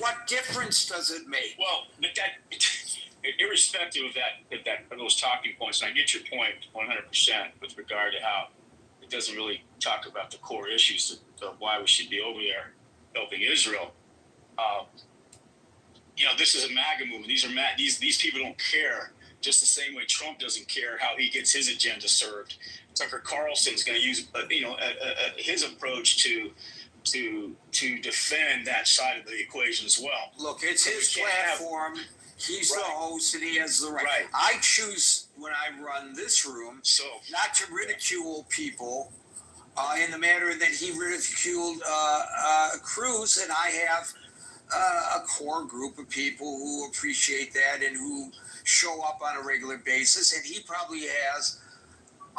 what difference does it make? Well, but that, irrespective of those talking points, and I get your point 100% with regard to how it doesn't really talk about the core issues of why we should be over there helping Israel. This is a MAGA movement. These people don't care. Just the same way Trump doesn't care how he gets his agenda served. Tucker Carlson's going to use, his approach to defend that side of the equation as well. Look, it's his platform. He's the host, and he has the right. I choose when I run this room not to ridicule people in the manner that he ridiculed Cruz, and I have a core group of people who appreciate that and who show up on a regular basis, and he probably has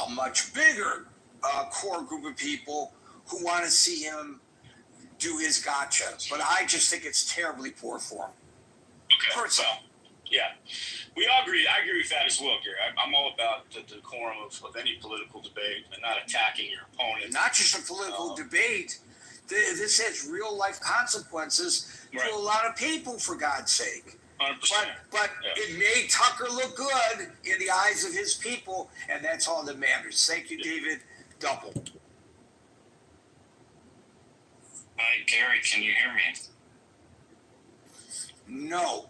a much bigger core group of people who want to see him do his gotcha. But I just think it's terribly poor form. Okay. Well, yeah. We all agree. I agree with that as well, Gary. I'm all about the decorum of any political debate and not attacking your opponent. Not just a political debate. This has real life consequences to a lot of people, for God's sake. 100%. But it made Tucker look good in the eyes of his people, and that's all that matters. Thank you, David. Double. Hi, Gary, can you hear me? No.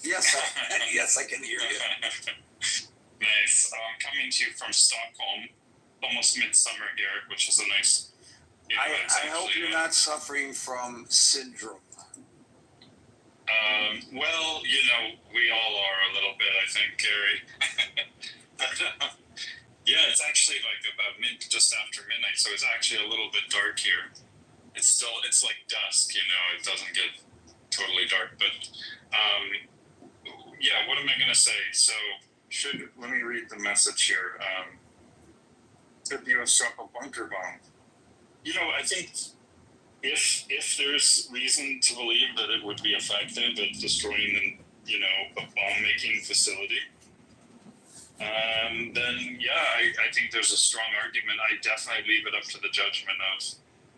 Yes, I can hear you. Nice. I'm coming to you from Stockholm, almost midsummer here, which is a nice... I hope you're not suffering from syndrome. Well, we all are a little bit, I think, Gary. But, yeah, it's actually like about just after midnight, so it's actually a little bit dark here. It's like dusk, it doesn't get totally dark, but yeah, what am I going to say? So let me read the message here. Could the U.S. drop a bunker bomb? I think if there's reason to believe that it would be effective at destroying a bomb-making facility, then yeah, I think there's a strong argument. I definitely leave it up to the judgment of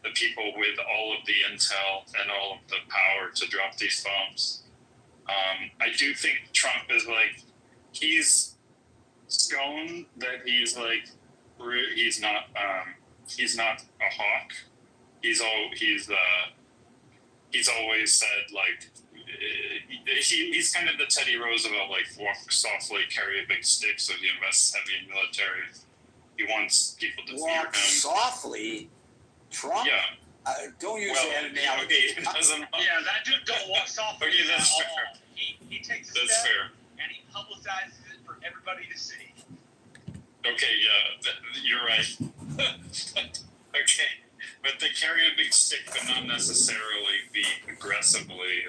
the people with all of the intel and all of the power to drop these bombs. I do think Trump is he's shown that he's not a hawk. He's always said he's kind of the Teddy Roosevelt, walk softly, carry a big stick, so he invests heavy in military. He wants people to fear him. Walk softly? Trump? Yeah. Don't use that analogy. Okay, it doesn't. Yeah, that dude don't walk softly. Okay, that's fair. He takes a step and he publicizes it for everybody to see. Okay, yeah, you're right. Okay, but they carry a big stick, but not necessarily be aggressively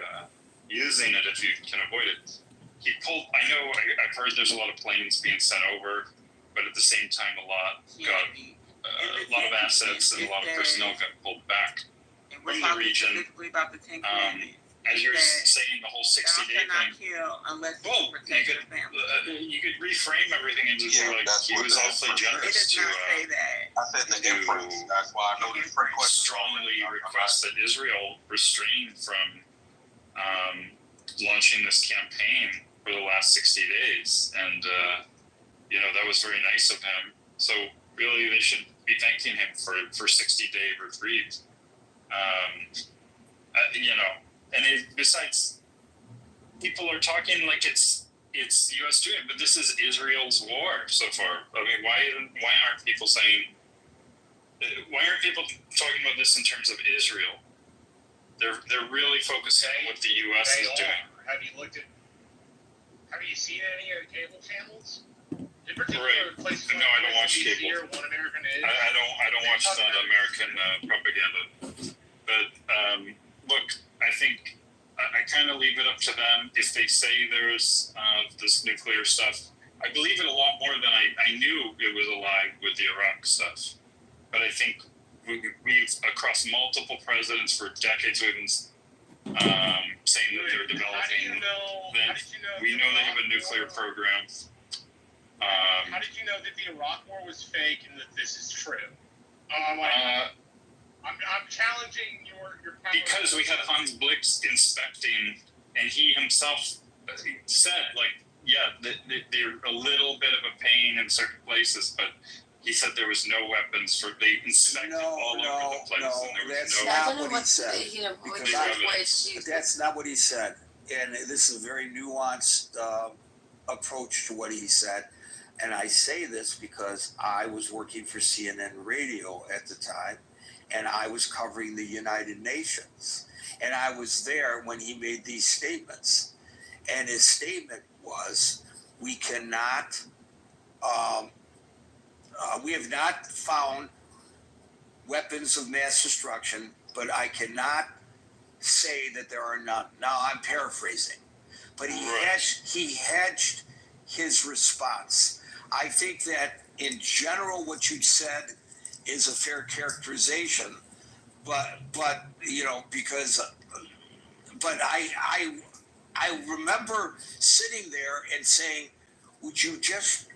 using it if you can avoid it. I've heard there's a lot of planes being sent over, but at the same time, a lot of assets and a lot of personnel got pulled back from the region. As you're saying, the whole 60-day thing. You could reframe everything into he was awfully generous to. I said the inference. That's why I know the strongly request that Israel refrain from launching this campaign for the last 60 days, and that was very nice of him. So really, they should be thanking him for 60-day retreat. And besides, people are talking like it's the U.S. doing it, but this is Israel's war so far. I mean, why aren't people saying? Why aren't people talking about this in terms of Israel? They're really focusing on what the U.S. is doing. Have you seen any of the cable channels? In particular, places no, I don't watch cable. One American is. I don't watch the American propaganda. But look, I think I kind of leave it up to them. If they say there's this nuclear stuff, I believe it a lot more than I knew it was alive with the Iraq stuff. But I think we've across multiple presidents for decades, we've been saying that they're developing. We know they have a nuclear program. How did you know that the Iraq War was fake and that this is true? I'm challenging your because we had Hans Blix inspecting, and he himself said, like, yeah, they're a little bit of a pain in certain places, but he said there was no weapons for they inspected all over the place, and there was that's no. not what he said. Because That's not what he said, and this is a very nuanced approach to what he said. And I say this because I was working for CNN Radio at the time, and I was covering the United Nations, and I was there when he made these statements. And his statement was, we cannot, we have not found weapons of mass destruction, but I cannot say that there are none. Now I'm paraphrasing, but he hedged his response. I think that in general, what you said is a fair characterization, but you know, because, but I remember sitting there and saying, would you just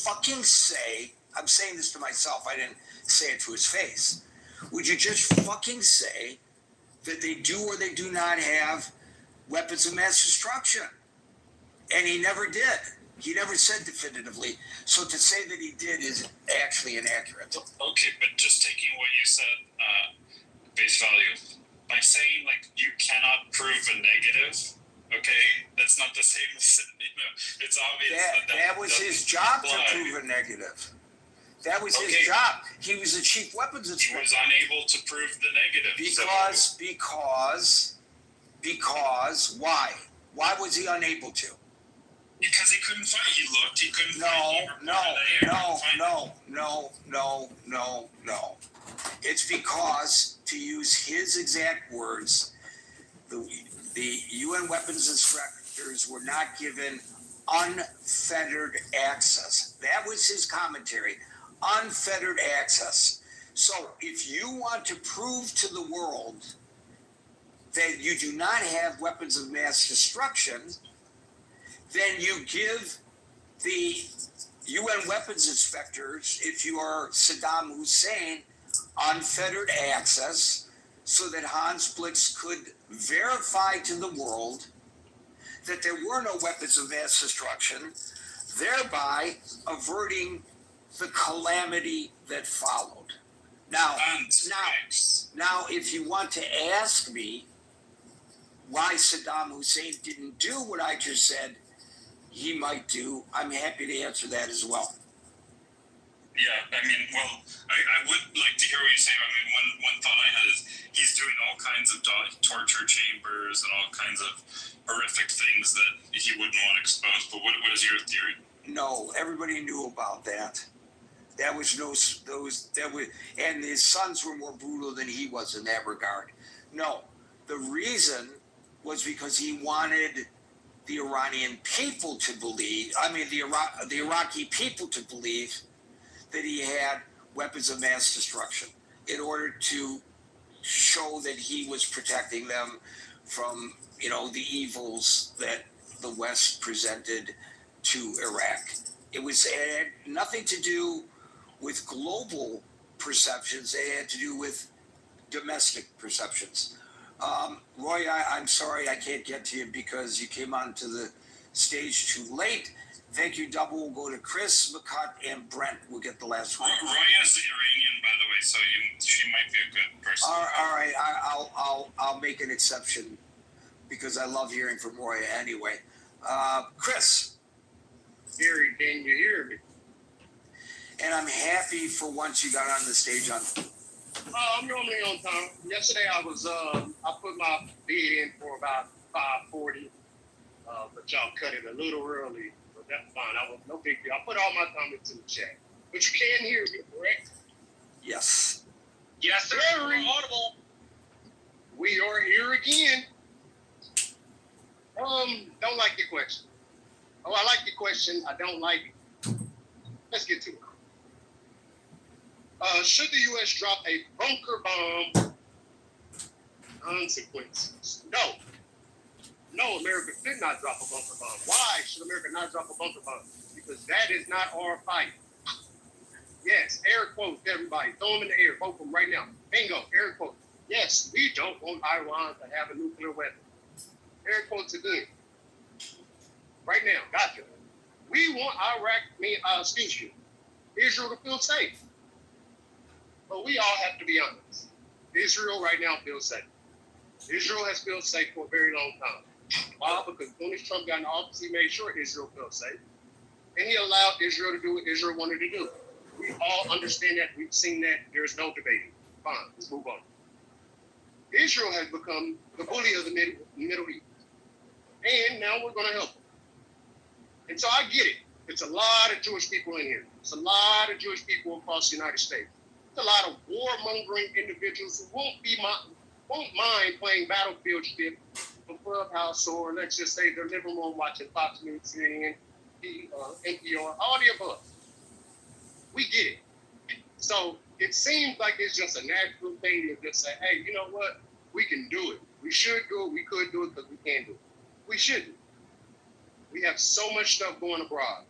fucking say, I'm saying this to myself, I didn't say it to his face, would you just fucking say that they do or they do not have weapons of mass destruction? And he never did. He never said definitively. So to say that he did is actually inaccurate. Okay, but just taking what you said, face value, by saying, like, you cannot prove a negative, okay, that's not the same as, you know, it's obvious that was his job to prove a negative. That was his job. He was the chief weapons inspector. He was unable to prove the negative. Because why? Why was he unable to? Because he couldn't find it. He looked, he couldn't find it. No. It's because, to use his exact words, the UN weapons inspectors were not given unfettered access. That was his commentary, unfettered access. So if you want to prove to the world that you do not have weapons of mass destruction, then you give the UN weapons inspectors, if you are Saddam Hussein, unfettered access so that Hans Blix could verify to the world that there were no weapons of mass destruction, thereby averting the calamity that followed. Now, if you want to ask me why Saddam Hussein didn't do what I just said he might do, I'm happy to answer that as well. Yeah, I mean, well, I would like to hear what you say. I mean, one thought I had is he's doing all kinds of torture chambers and all kinds of horrific things that he wouldn't want exposed. But what is your theory? No, everybody knew about that. That was and his sons were more brutal than he was in that regard. No, the reason was because he wanted the Iranian people to believe, the Iraqi people to believe that he had weapons of mass destruction in order to show that he was protecting them from, the evils that the West presented to Iraq. It had nothing to do with global perceptions. It had to do with domestic perceptions. Roy, I'm sorry I can't get to you because you came onto the stage too late. Thank you, Double. We'll go to Chris, McCutt, and Brent. We'll get the last one. Roy is Iranian, by the way, so she might be a good person. All right, I'll make an exception because I love hearing from Roy anyway. Chris. Gary, can you hear me? And I'm happy for once you got on the stage on. I'm normally on time. Yesterday I put my bid in for about 5:40, but y'all cut it a little early. But that's fine. No big deal. I put all my comments in the chat. But you can hear me, correct? Yes. Yes, sir. We're audible. We are here again. Don't like your question. Oh, I like your question. I don't like it. Let's get to it. Should the U.S. drop a bunker bomb? Consequences. No, America did not drop a bunker bomb. Why should America not drop a bunker bomb? Because that is not our fight. Yes, air quotes, everybody. Throw them in the air. Vote for them right now. Bingo, air quotes. Yes, we don't want Iran to have a nuclear weapon. Air quotes again. Right now, gotcha. We want Israel to feel safe. But we all have to be honest. Israel right now feels safe. Israel has felt safe for a very long time. Why? Because Donald Trump got in office, he made sure Israel felt safe. And he allowed Israel to do what Israel wanted to do. We all understand that. We've seen that. There's no debating. Fine, let's move on. Israel has become the bully of the Middle East. And now we're going to help them. And so I get it. It's a lot of Jewish people in here. It's a lot of Jewish people across the United States. It's a lot of warmongering individuals who won't mind playing Battlefield shit for Clubhouse, or let's just say their living room watching Fox News, CNN, NPR, all the above. We get it. So it seems like it's just a natural thing to just say, hey, you know what? We can do it. We should do it. We could do it because we can do it. We shouldn't. We have so much stuff going abroad.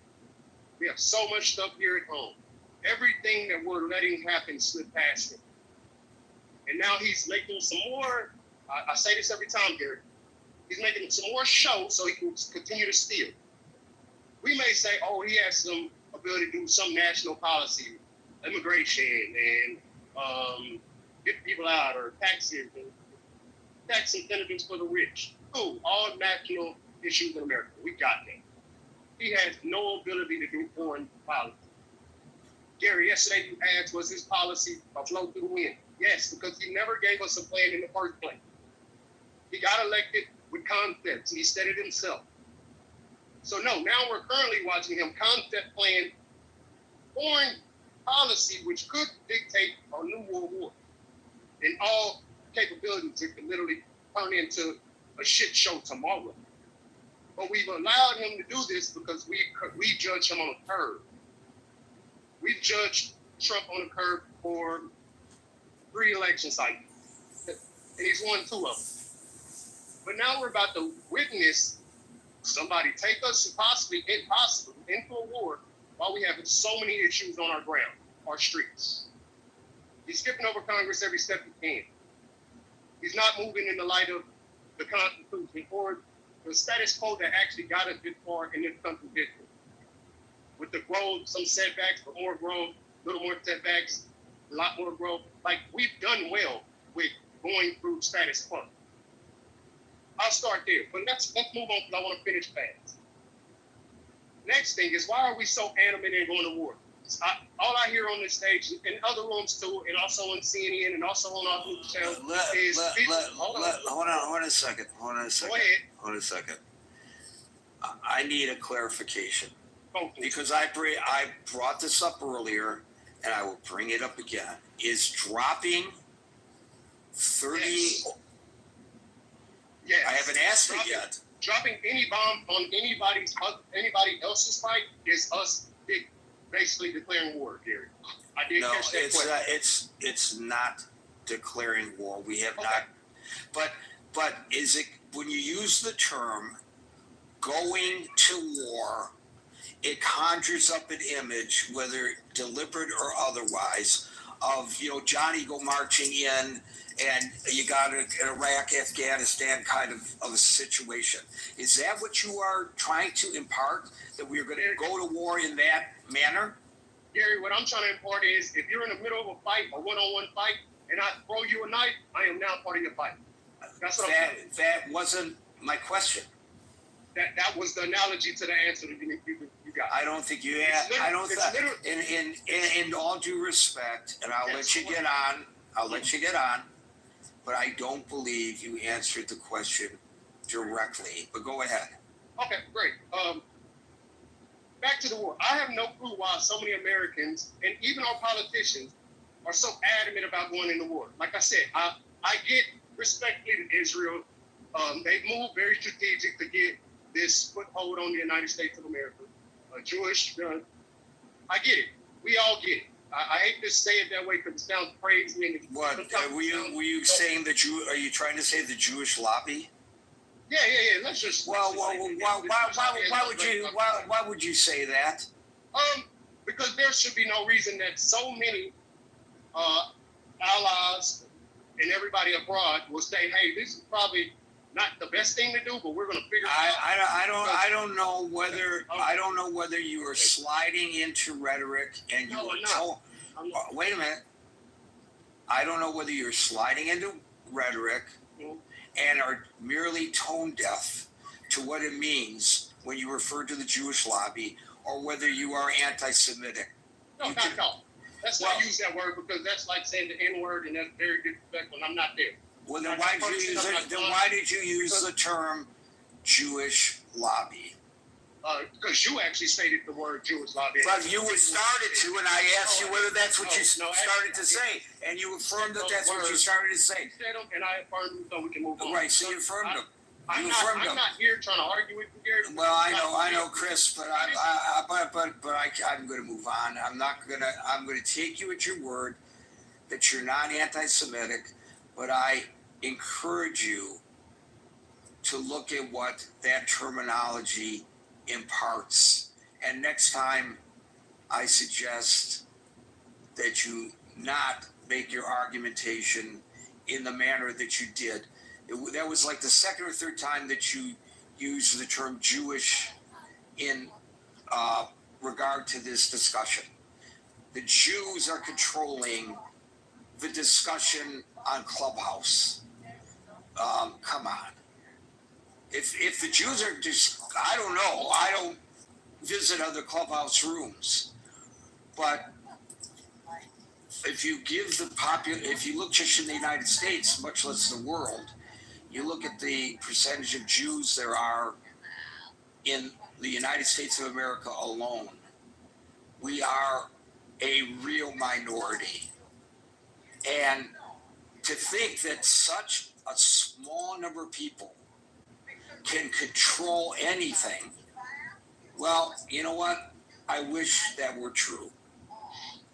We have so much stuff here at home. Everything that we're letting happen slip past him. And now he's making some more, I say this every time, Gary, he's making some more show so he can continue to steal. We may say, oh, he has some ability to do some national policy, immigration, and get people out, or taxes, and tax incentives for the rich. Cool, all national issues in America. We got that. He has no ability to do foreign policy. Gary, yesterday you asked, was his policy a flow through the wind? Yes, because he never gave us a plan in the first place. He got elected with concepts, and he said it himself. So no, now we're currently watching him concept plan foreign policy, which could dictate a new world war. And all capabilities, it could literally turn into a shit show tomorrow. But we've allowed him to do this because we judge him on a curve. We've judged Trump on a curve for 3 election cycles, and he's won 2 of them. But now we're about to witness somebody take us possibly into a war while we have so many issues on our ground, our streets. He's skipping over Congress every step he can. He's not moving in the light of the Constitution or the status quo that actually got us this far in this country's history. With the growth, some setbacks, but more growth, a little more setbacks, a lot more growth. Like, we've done well with going through status quo. I'll start there, but let's move on because I want to finish fast. Next thing is, why are we so animated and going to war? All I hear on this stage, in other rooms too, and also on CNN, and also on our news channel, is hold on a second. Go ahead. Hold a second. I need a clarification. Okay. Because I brought this up earlier, and I will bring it up again. Is dropping 30... Yes. I haven't asked it yet. Dropping any bomb on anybody else's fight is us basically declaring war, Gary. I did catch that question. It's not declaring war. We have not. But is it, when you use the term going to war, it conjures up an image, whether deliberate or otherwise, of, Johnny go marching in, and you got an Iraq, Afghanistan kind of a situation. Is that what you are trying to impart, that we're going to go to war in that manner? Gary, what I'm trying to impart is, if you're in the middle of a fight, a one-on-one fight, and I throw you a knife, I am now part of your fight. That's what I'm saying. That wasn't my question. That was the analogy to the answer that you got. I don't think you had. In all due respect, and I'll let you get on. But I don't believe you answered the question directly. But go ahead. Okay, great. Back to the war. I have no clue why so many Americans, and even our politicians, are so adamant about going into war. Like I said, I get respectfully to Israel. They've moved very strategic to get this foothold on the United States of America. Jewish, I get it. We all get it. I hate to say it that way because it sounds crazy. And what were you saying? Are you trying to say the Jewish lobby? Yeah. Let's just. Why would you say that? because there should be no reason that so many allies and everybody abroad will say, "Hey, this is probably not the best thing to do, but we're going to figure it out." I don't know whether you are sliding into rhetoric and you No, were I'm not. told. I'm not. Wait a minute. I don't know whether you're sliding into rhetoric Mhm. and are merely tone deaf to what it means when you refer to the Jewish lobby, or whether you are anti-Semitic. No, You not can- at all. Let's Well- not use that word because that's like saying the N word, and that's very disrespectful. And I'm not there. Well, then why did you use it? Then why did you use the term Jewish lobby? Because you actually stated the word Jewish lobby. But you were started to, and I asked you whether that's what you No, started to say, and you affirmed that that's what you started to say. You said them, and I affirmed them, so we can move on. Right, so you affirmed them. I'm You not, affirmed I'm them. not here trying to argue with you, Gary. Well, I know, Chris, but I'm going to move on. I'm going to take you at your word that you're not anti-Semitic, but I encourage you to look at what that terminology imparts. And next time, I suggest that you not make your argumentation in the manner that you did. That was like the second or third time that you used the term Jewish in regard to this discussion. The Jews are controlling the discussion on Clubhouse. Come on. If the Jews are just, I don't know, I don't visit other Clubhouse rooms, but if you give if you look just in the United States, much less the world, you look at the percentage of Jews there are in the United States of America alone, we are a real minority. And to think that such a small number of people can control anything, well, you know what? I wish that were true.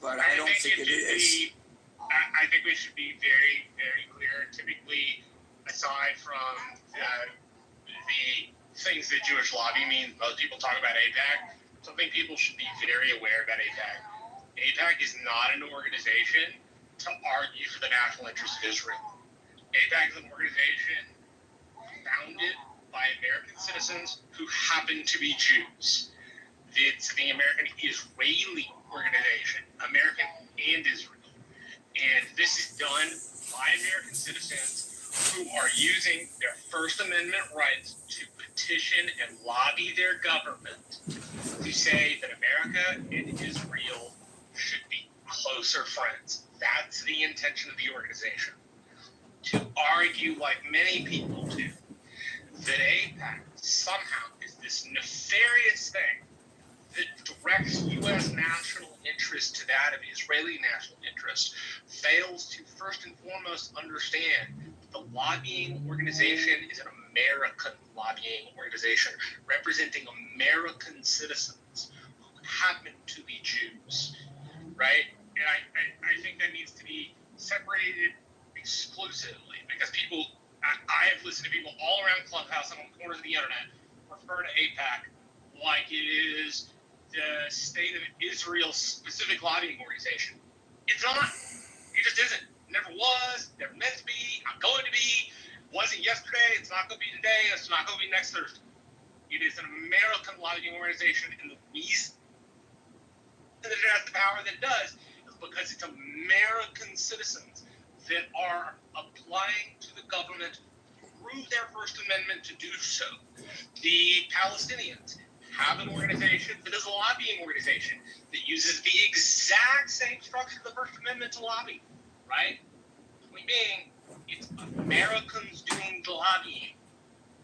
But I don't think it is. I think we should be very, very clear. Typically, aside from the things that Jewish lobby means, most people talk about AIPAC. Something people should be very aware about AIPAC. AIPAC is not an organization to argue for the national interest of Israel. AIPAC is an organization founded by American citizens who happen to be Jews. It's the American Israeli organization, American and Israel. And this is done by American citizens who are using their First Amendment rights to petition and lobby their government to say that America and Israel should be closer friends. That's the intention of the organization. To argue, like many people do, that AIPAC somehow is this nefarious thing that directs U.S. national interest to that of Israeli national interest, fails to first and foremost understand that the lobbying organization is an American lobbying organization representing American citizens who happen to be Jews, right? And I think that needs to be separated exclusively because people, I have listened to people all around Clubhouse and on corners of the internet refer to AIPAC like it is the state of Israel's specific lobbying organization. It's not. It just isn't. Never was. Never meant to be. Not going to be. Wasn't yesterday. It's not going to be today. It's not going to be next Thursday. It is an American lobbying organization, and the reason that it has the power that it does is because it's American citizens that are applying to the government through their First Amendment to do so. The Palestinians have an organization that is a lobbying organization that uses the exact same structure of the First Amendment to lobby, right? Point being, it's Americans doing the lobbying,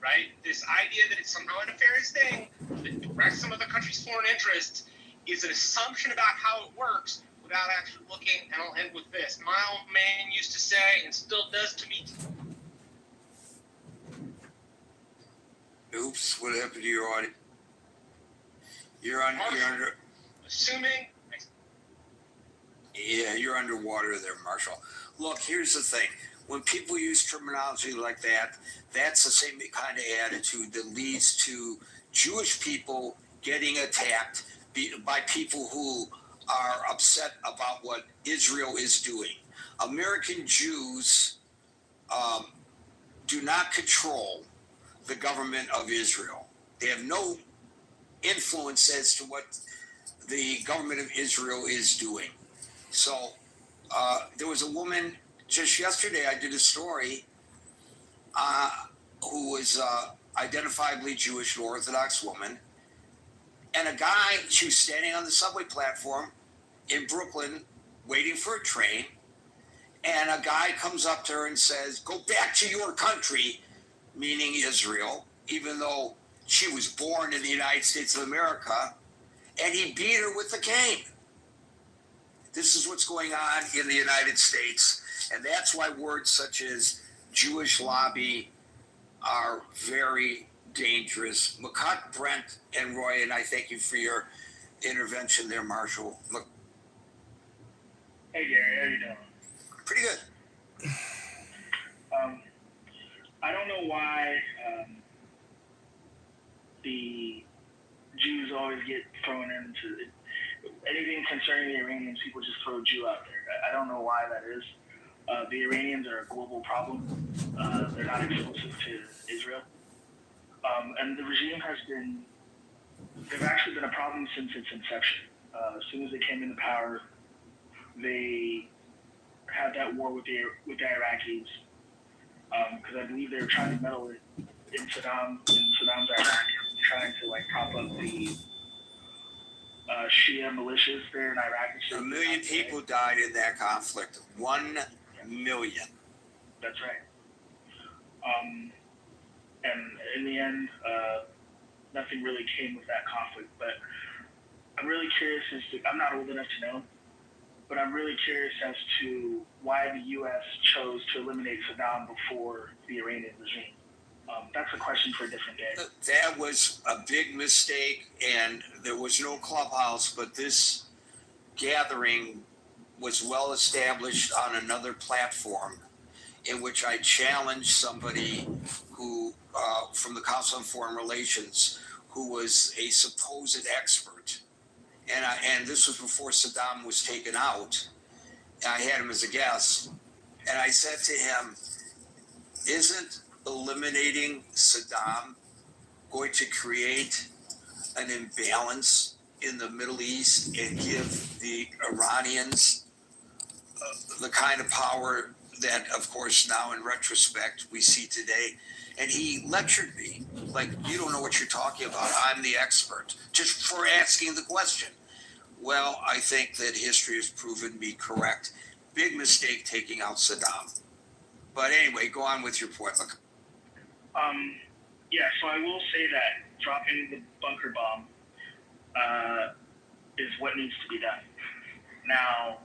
right? This idea that it's somehow a nefarious thing that directs some other country's foreign interests is an assumption about how it works without actually looking, and I'll end with this. My old man used to say, and still does to me. Oops, what happened to your audio? You're under. Assuming. Yeah, you're underwater there, Marshall. Look, here's the thing. When people use terminology like that, that's the same kind of attitude that leads to Jewish people getting attacked by people who are upset about what Israel is doing. American Jews do not control the government of Israel. They have no influence as to what the government of Israel is doing. So there was a woman just yesterday, I did a story, who was identifiably Jewish, an Orthodox woman, and a guy, she was standing on the subway platform in Brooklyn waiting for a train, and a guy comes up to her and says, "Go back to your country," meaning Israel, even though she was born in the United States of America, and he beat her with a cane. This is what's going on in the United States, and that's why words such as Jewish lobby are very dangerous. McCut, Brent, and Roy, and I thank you for your intervention there, Marshall. Look, hey Gary, how you doing? pretty good. I don't know why the Jews always get thrown into it. Anything concerning the Iranians, people just throw Jew out there. I don't know why that is. The Iranians are a global problem. They're not exclusive to Israel. And the regime they've actually been a problem since its inception. As soon as they came into power, they had that war with the Iraqis, because I believe they were trying to meddle in Saddam's Iraq, trying to like prop up the Shia militias there in Iraq. A million people died in that conflict. 1 million. That's right. And in the end, nothing really came with that conflict. But I'm really curious I'm not old enough to know, but I'm really curious as to why the U.S. chose to eliminate Saddam before the Iranian regime. That's a question for a different day. That was a big mistake, and there was no clubhouse, but this gathering was well established on another platform in which I challenged somebody who, from the Council on Foreign Relations, who was a supposed expert. And this was before Saddam was taken out. I had him as a guest. And I said to him, isn't eliminating Saddam going to create an imbalance in the Middle East and give the Iranians the kind of power that, of course, now in retrospect, we see today? And he lectured me like, you don't know what you're talking about. I'm the expert, just for asking the question. Well, I think that history has proven me correct. Big mistake taking out Saddam. But anyway, go on with your point. Look. Yeah, so I will say that dropping the bunker bomb is what needs to be done. Now,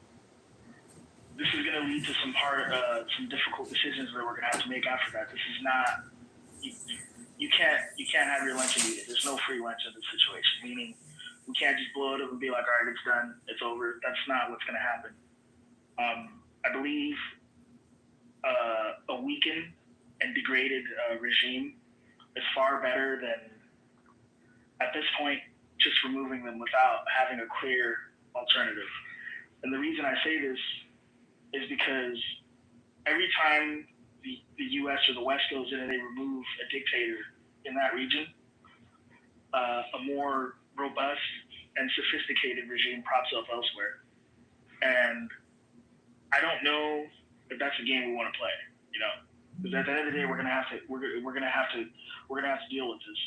this is going to lead to some difficult decisions that we're going to have to make after that. This is not you can't have your lunch and eat it. There's no free lunch in this situation. Meaning, we can't just blow it up and be like, all right, it's done, it's over. That's not what's going to happen. I believe a weakened and degraded regime is far better than, at this point, just removing them without having a clear alternative. And the reason I say this is because every time the U.S. or the West goes in and they remove a dictator in that region, a more robust and sophisticated regime props up elsewhere. And I don't know if that's a game we want to play, you know, because at the end of the day, we're gonna have to deal with this.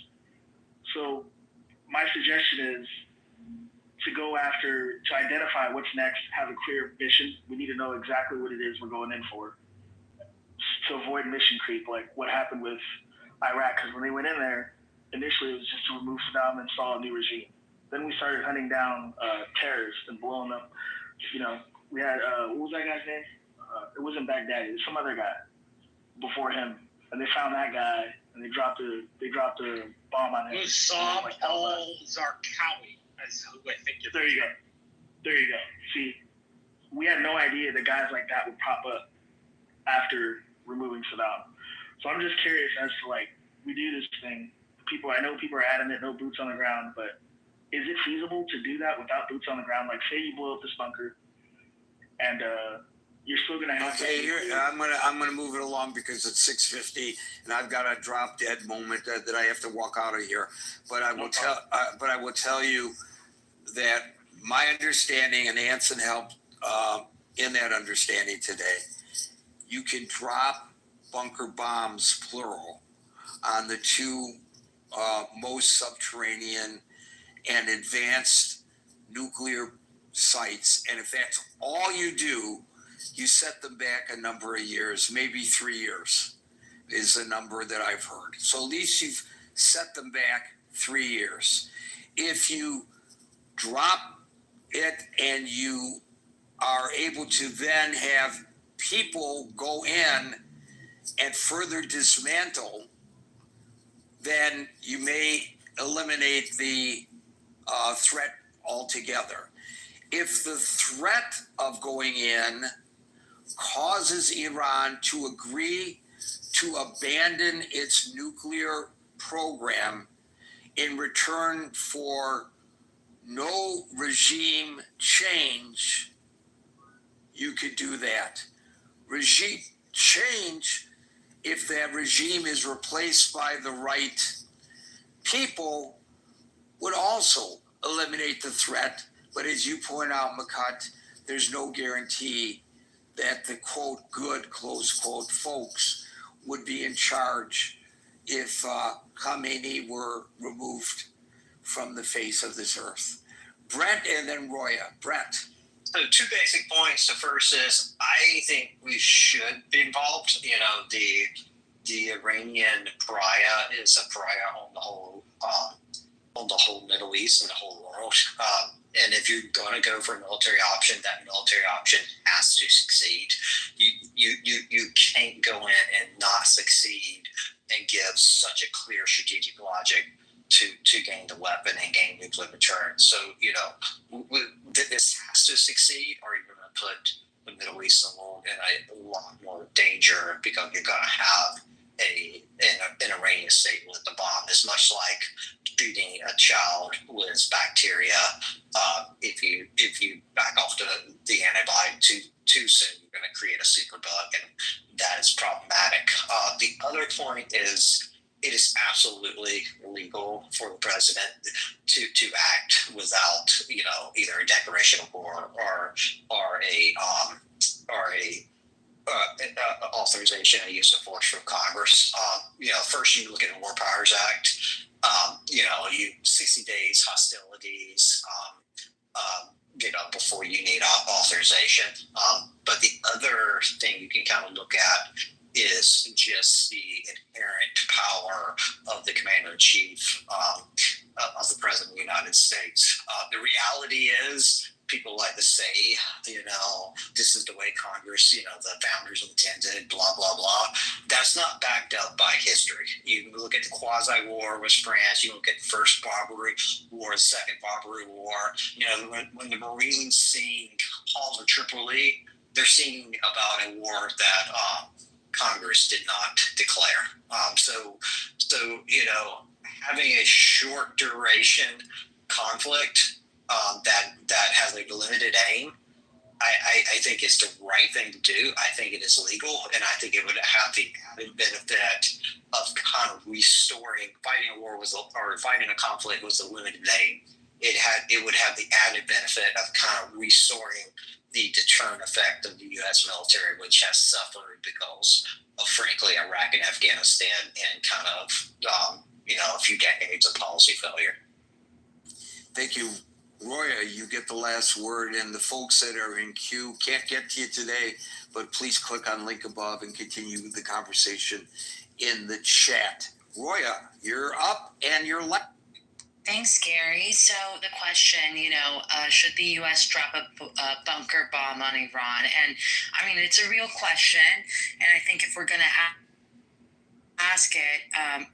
So my suggestion is to identify what's next, have a clear mission. We need to know exactly what it is we're going in for, to avoid mission creep, like what happened with Iraq. Because when they went in there, initially it was just to remove Saddam and install a new regime. Then we started hunting down terrorists and blowing up. You know, we had what was that guy's name? It wasn't Baghdadi. It was some other guy before him, and they found that guy and they dropped a bomb on him. It was Saab al-Zarqawi. That's who I think you're. There you go. See, we had no idea that guys like that would pop up after removing Saddam. So I'm just curious as to, like, we do this thing. I know people are adamant, no boots on the ground, but is it feasible to do that without boots on the ground? Like, say you blow up this bunker, and you're still gonna have. Okay, I'm gonna move it along because it's 6:50, and I've got a drop dead moment that I have to walk out of here. But I will tell you that my understanding, and Anson helped in that understanding today. You can drop bunker bombs, plural, on the two most subterranean and advanced nuclear sites, and if that's all you do, you set them back a number of years, maybe 3 years is the number that I've heard. So at least you've set them back 3 years. If you drop it and you are able to then have people go in and further dismantle, then you may eliminate the threat altogether. If the threat of going in causes Iran to agree to abandon its nuclear program in return for no regime change, you could do that. Regime change, if that regime is replaced by the right people, would also eliminate the threat. But as you point out, Makut, there's no guarantee that the quote good, close quote, folks would be in charge if Khamenei were removed from the face of this earth. Brent and then Roya. Brent. So 2 basic points. The first is I think we should be involved. You know, the Iranian pariah is a pariah on the whole Middle East and the whole world. And if you're going to go for a military option, that military option has to succeed. You can't go in and not succeed and give such a clear strategic logic to gain the weapon and gain nuclear deterrence. So, you know, this has to succeed, or you're going to put the Middle Eastern world in a lot more danger, because you're going to have an Iranian state with the bomb. It's much like treating a child with bacteria. If you back off the antibiotic too soon, you're going to create a super bug, and that is problematic. The other point is, it is absolutely legal for the president to act without, you know, either a declaration of war or a authorization of use of force from Congress. You know, first you look at the War Powers Act. You know, 60 days hostilities. You know, before you need authorization. But the other thing you can kind of look at is just the inherent power of the commander-in-chief of the president of the United States. The reality is, people like to say, you know, this is the way Congress, you know, the founders intended, blah, blah, blah. That's not backed up by history. You look at the quasi-war with France, you look at the first Barbary War, the second Barbary War. You know, when the Marines sing Hall of Tripoli, they're singing about a war that Congress did not declare. So, you know, having a short duration conflict that has a limited aim, I think it's the right thing to do. I think it is legal, and I think it would have the added benefit of kind of restoring. Fighting a conflict with a limited aim. It would have the added benefit of kind of restoring the deterrent effect of the U.S. military, which has suffered because of, frankly, Iraq and Afghanistan and kind of, you know, a few decades of policy failure. Thank you. Roya, you get the last word, and the folks that are in queue can't get to you today, but please click on link above and continue the conversation in the chat. Roya, you're up and you're left. Thanks, Gary. So the question, you know, should the U.S. drop a bunker bomb on Iran? And I mean, it's a real question. And I think if we're going to ask it,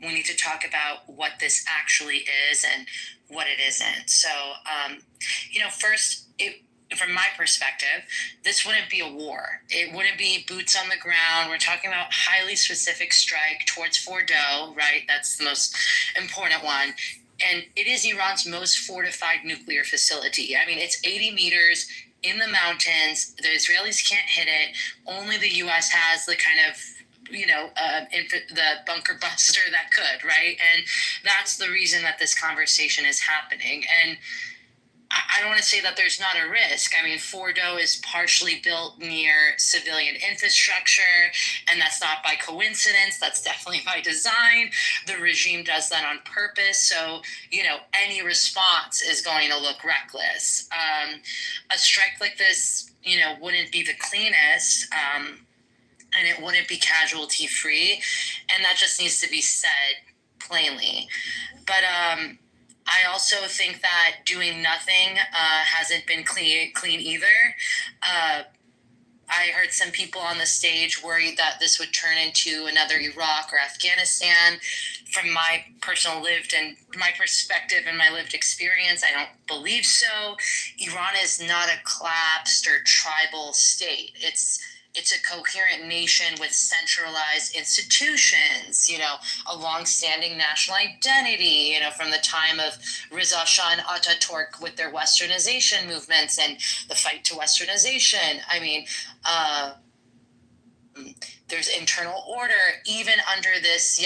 we need to talk about what this actually is and what it isn't. So, you know, first, from my perspective, this wouldn't be a war. It wouldn't be boots on the ground. We're talking about highly specific strike towards Fordo, right? That's the most important one. and it is Iran's most fortified nuclear facility. I mean, it's 80 meters in the mountains. The Israelis can't hit it. Only the U.S. has the kind of, the bunker buster that could, right? And that's the reason that this conversation is happening. And I don't want to say that there's not a risk. I mean, Fordo is partially built near civilian infrastructure, and that's not by coincidence. That's definitely by design. The regime does that on purpose. So, any response is going to look reckless. A strike like this, wouldn't be the cleanest, and it wouldn't be casualty free. And that just needs to be said plainly. But, I also think that doing nothing hasn't been clean either. I heard some people on the stage worried that this would turn into another Iraq or Afghanistan. From my personal perspective and my lived experience, I don't believe so. Iran is not a collapsed or tribal state. It's a coherent nation with centralized institutions, a long-standing national identity, from the time of Reza Shah and Ataturk with their westernization movements and the fight to westernization. I mean, there's internal order even under this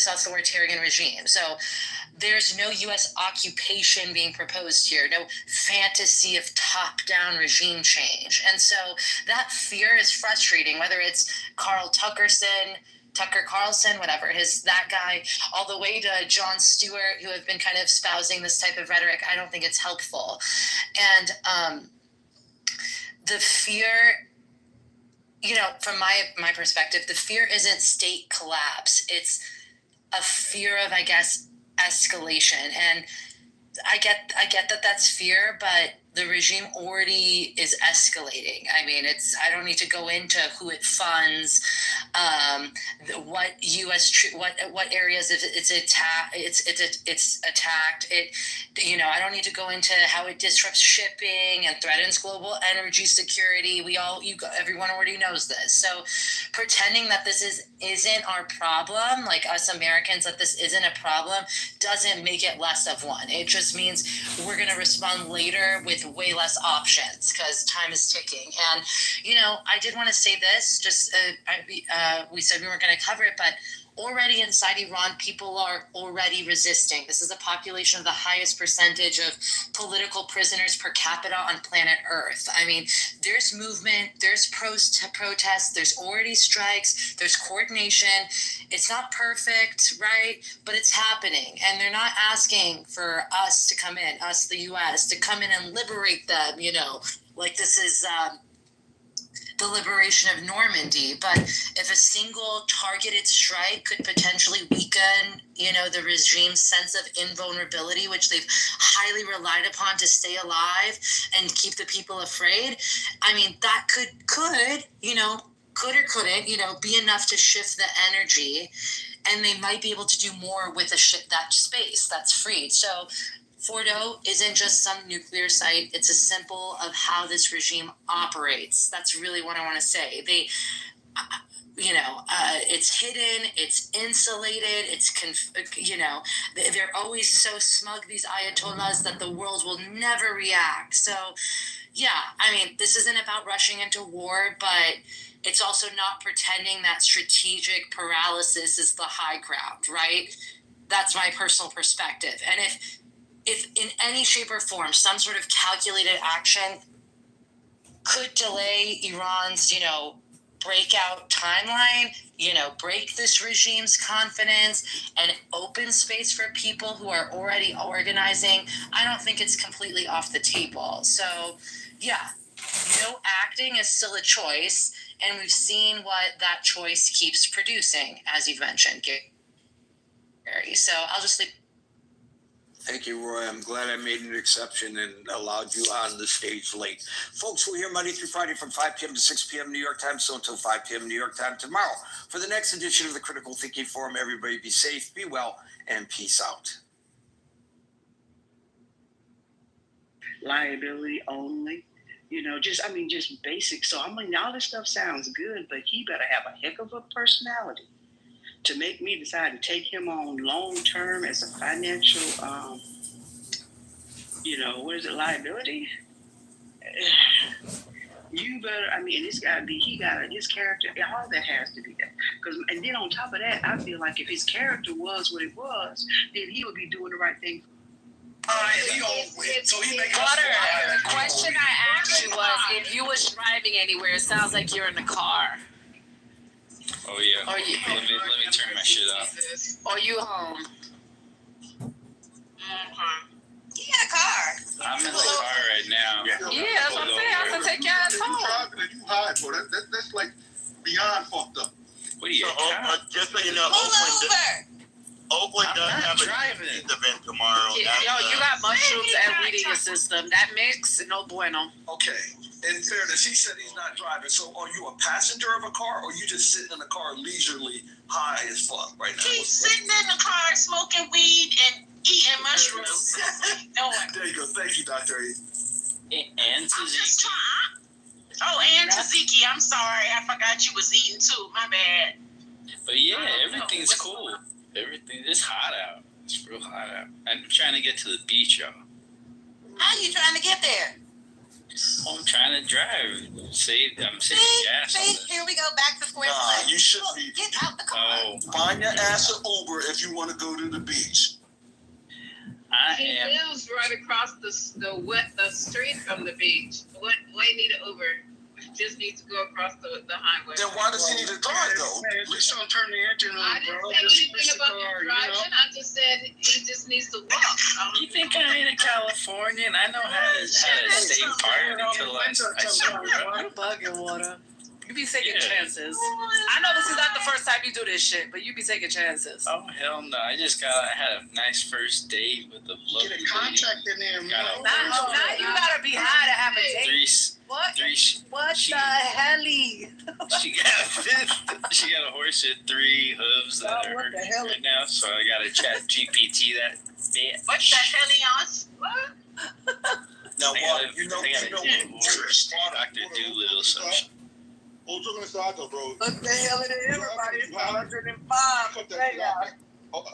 authoritarian regime. So there's no U.S. occupation being proposed here, no fantasy of top-down regime change. And so that fear is frustrating, whether it's Tucker Carlson, whatever, that guy, all the way to Jon Stewart, who have been kind of espousing this type of rhetoric. I don't think it's helpful. And the fear, from my perspective, the fear isn't state collapse. It's a fear of, I guess, escalation. And I get that that's fear, but the regime already is escalating. I mean, I don't need to go into who it funds, what areas it's attacked. I don't need to go into how it disrupts shipping and threatens global energy security. Everyone already knows this. So pretending that this isn't our problem, like us Americans, that this isn't a problem, doesn't make it less of one. It just means we're going to respond later with way less options because time is ticking. And, I did want to say this, we said we weren't going to cover it, but already inside Iran, people are already resisting. This is a population of the highest percentage of political prisoners per capita on planet Earth. I mean, there's movement, there's protests, there's already strikes, there's coordination. It's not perfect, right? But it's happening. And they're not asking for us to come in, us, the U.S., to come in and liberate them, like this is the liberation of Normandy. But if a single targeted strike could potentially weaken, the regime's sense of invulnerability, which they've highly relied upon to stay alive and keep the people afraid, I mean, that could or couldn't, be enough to shift the energy, and they might be able to do more with that space that's freed. So Fordo isn't just some nuclear site. It's a symbol of how this regime operates. That's really what I want to say. It's hidden, it's insulated, they're always so smug, these Ayatollahs, that the world will never react. So, yeah, I mean, this isn't about rushing into war, but it's also not pretending that strategic paralysis is the high ground, right? That's my personal perspective. And if in any shape or form, some sort of calculated action could delay Iran's, breakout timeline, break this regime's confidence and open space for people who are already organizing, I don't think it's completely off the table. So, yeah, no acting is still a choice, and we've seen what that choice keeps producing, as you've mentioned, Gary. So I'll just leave. Thank you, Roy. I'm glad I made an exception and allowed you on the stage late. Folks, we're here Monday through Friday from 5 p.m. to 6 p.m. New York time, so until 5 p.m. New York time tomorrow. For the next edition of the Critical Thinking Forum, everybody be safe, be well, and peace out. Liability only, just basic. So, all this stuff sounds good, but he better have a heck of a personality to make me decide to take him on long term as a financial, liability. You better. I mean, it's got to be. His character. All that has to be there. And then on top of that, I feel like if his character was what it was, then he would be doing the right thing. The question I asked you was if you was driving anywhere. It sounds like you're in the car. Oh yeah. Or you, Let me turn my shit off. or you home? He got a car. I'm in the car right now. Yeah, that's what I'm saying. I have to take your ass home. You hide for that. That's like beyond fucked up. What are you? Just so you know, Pull over. Oakland does have a driving. youth event tomorrow. Yo, you got mushrooms and weed in your system. That mix, no bueno. Okay. In fairness, he said he's not driving. So are you a passenger of a car or you just sitting in the car leisurely high as fuck right now? He's sitting in the car smoking weed and eating mushrooms. No. There you go. Thank you, Dr. A. And Tzatziki. Oh, and Tzatziki. I'm sorry. I forgot you was eating too. My bad. But yeah, everything's cool. Everything is hot out. It's real hot out. I'm trying to get to the beach, y'all. How you trying to get there? I'm trying to drive. I'm saving gas on this. Here we go back to square one. You should be. Get out the car. Oh, Find your ass an Uber if you want to go to the beach. He lives right across the street from the beach. What you need an Uber? Just needs to go across the highway. Then why does he need to drive though? Please don't turn the engine on, I didn't say anything about him driving. I just said he just needs to walk. You think I ain't a Californian? I know how to stay parked until I sober up. Bug in water. You be taking chances. I know this is not the first time you do this shit, but you be taking chances. Oh hell no! I had a nice first date with a lovely Get a contact in there, man. Now you gotta be high to have a date. What the helly? She got a horse with 3 hooves that are hurting right now, so I gotta chat GPT that bitch. What the hell he on? What? Now, I you know Dr. Doolittle, so bro. What the hell is everybody? It's 105. Oh,